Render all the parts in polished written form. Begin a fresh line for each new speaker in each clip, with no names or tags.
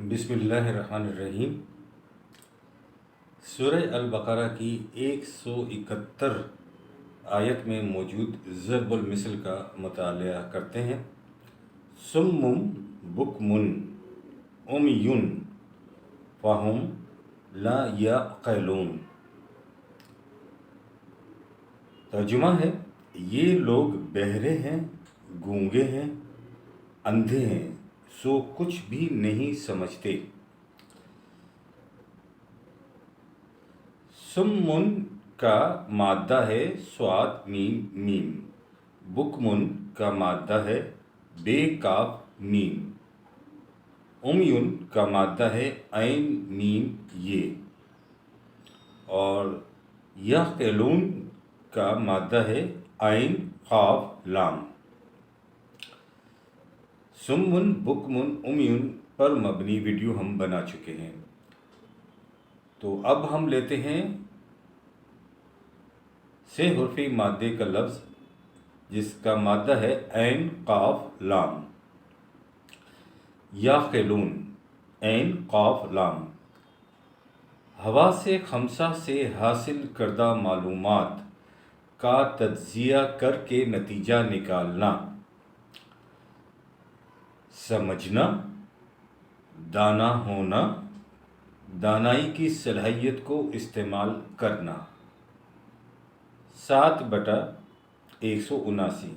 بسم اللہ الرحمن الرحیم۔ سورہ البقرہ کی 171 آیت میں موجود ضرب المثل کا مطالعہ کرتے ہیں۔ صم بکم عمی فہم لا یعقلون۔ ترجمہ ہے، یہ لوگ بہرے ہیں، گونگے ہیں، اندھے ہیں، سو کچھ بھی نہیں سمجھتے۔ سمن کا مادہ ہے صاد میم میم، بکمن کا مادہ ہے بے کاف میم، امیون کا مادہ ہے عین میم یہ، اور یعقلون کا مادہ ہے عین قاف لام۔ سمن بکمن امیون پر مبنی ویڈیو ہم بنا چکے ہیں، تو اب ہم لیتے ہیں سے حرفی مادے کا لفظ جس کا مادہ ہے عین قاف لام۔ یعقلون عین قاف لام، حواس خمسہ سے حاصل کردہ معلومات کا تجزیہ کر کے نتیجہ نکالنا، سمجھنا، دانا ہونا، دانائی کی صلاحیت کو استعمال کرنا۔ 7/179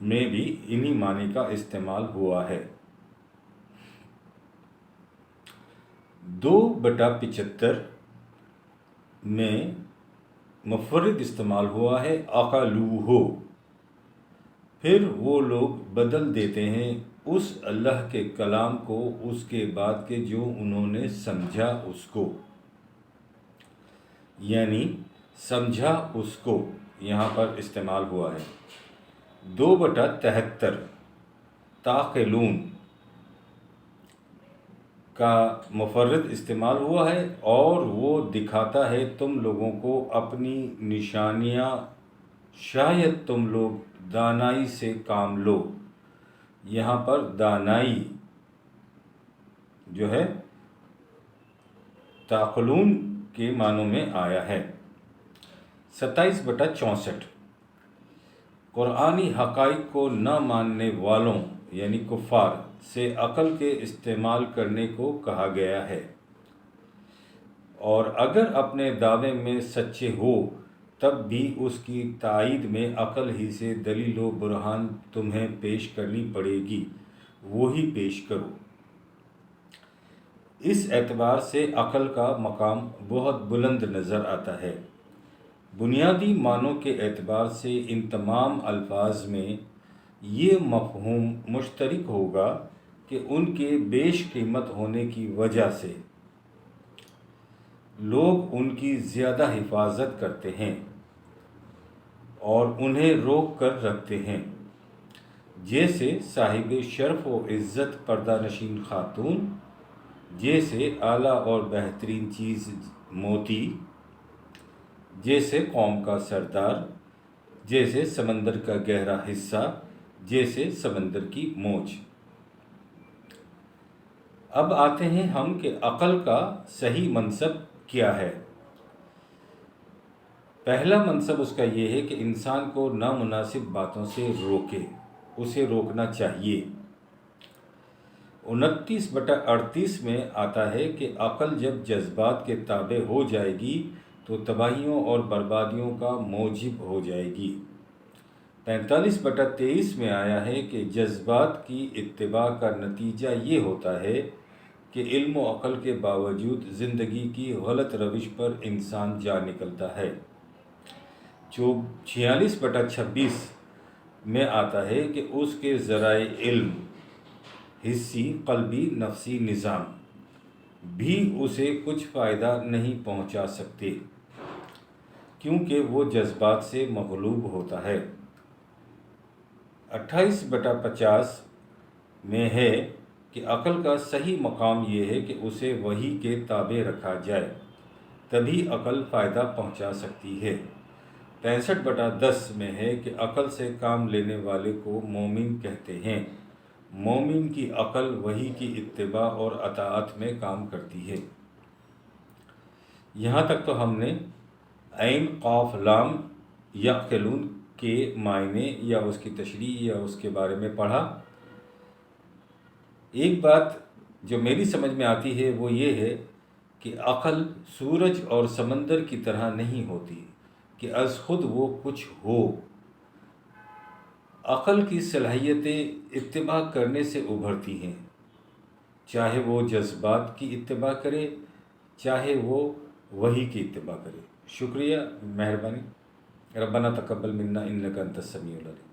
میں بھی انہی معنی کا استعمال ہوا ہے۔ 2/75 میں مفرد استعمال ہوا ہے عقلوہ۔ پھر وہ لوگ بدل دیتے ہیں اس اللہ کے کلام کو اس کے بعد کہ جو انہوں نے سمجھا اس کو، یعنی سمجھا اس کو یہاں پر استعمال ہوا ہے۔ 2/73 تعقلون کا مفرد استعمال ہوا ہے، اور وہ دکھاتا ہے تم لوگوں کو اپنی نشانیاں، شاید تم لوگ دانائی سے کام لو۔ یہاں پر دانائی جو ہے تعقلون کے معنوں میں آیا ہے۔ 27/64 قرآنی حقائق کو نہ ماننے والوں یعنی کفار سے عقل کے استعمال کرنے کو کہا گیا ہے، اور اگر اپنے دعوے میں سچے ہو تب بھی اس کی تائید میں عقل ہی سے دلیل و برہان تمہیں پیش کرنی پڑے گی، وہی پیش کرو۔ اس اعتبار سے عقل کا مقام بہت بلند نظر آتا ہے۔ بنیادی معنوں کے اعتبار سے ان تمام الفاظ میں یہ مفہوم مشترک ہوگا کہ ان کے بیش قیمت ہونے کی وجہ سے لوگ ان کی زیادہ حفاظت کرتے ہیں اور انہیں روک کر رکھتے ہیں، جیسے صاحب شرف و عزت پردہ نشین خاتون، جیسے اعلیٰ اور بہترین چیز موتی، جیسے قوم کا سردار، جیسے سمندر کا گہرا حصہ، جیسے سمندر کی موج۔ اب آتے ہیں ہم کہ عقل کا صحیح منصب کیا ہے۔ پہلا منصب اس کا یہ ہے کہ انسان کو نامناسب باتوں سے روکے، اسے روکنا چاہیے۔ 29/38 میں آتا ہے کہ عقل جب جذبات کے تابع ہو جائے گی تو تباہیوں اور بربادیوں کا موجب ہو جائے گی۔ 45/23 میں آیا ہے کہ جذبات کی اتباع کا نتیجہ یہ ہوتا ہے کہ علم و عقل کے باوجود زندگی کی غلط روش پر انسان جا نکلتا ہے۔ 46/26 میں آتا ہے کہ اس کے ذرائع علم، حسی، قلبی، نفسی نظام بھی اسے کچھ فائدہ نہیں پہنچا سکتے، کیونکہ وہ جذبات سے مغلوب ہوتا ہے۔ 28/50 میں ہے کہ عقل کا صحیح مقام یہ ہے کہ اسے وحی کے تابع رکھا جائے، تبھی عقل فائدہ پہنچا سکتی ہے۔ 65/10 میں ہے کہ عقل سے کام لینے والے کو مومن کہتے ہیں، مومن کی عقل وحی کی اتباع اور اطاعت میں کام کرتی ہے۔ یہاں تک تو ہم نے عین قاف لام یعقلون کے معنی یا اس کی تشریح یا اس کے بارے میں پڑھا۔ ایک بات جو میری سمجھ میں آتی ہے وہ یہ ہے کہ عقل سورج اور سمندر کی طرح نہیں ہوتی کہ از خود وہ کچھ ہو۔ عقل کی صلاحیتیں اتباع کرنے سے ابھرتی ہیں، چاہے وہ جذبات کی اتباع کرے، چاہے وہ وحی کی اتباع کرے۔ شکریہ، مہربانی۔ ربنا تقبل منا انک انت السمیع العلیم۔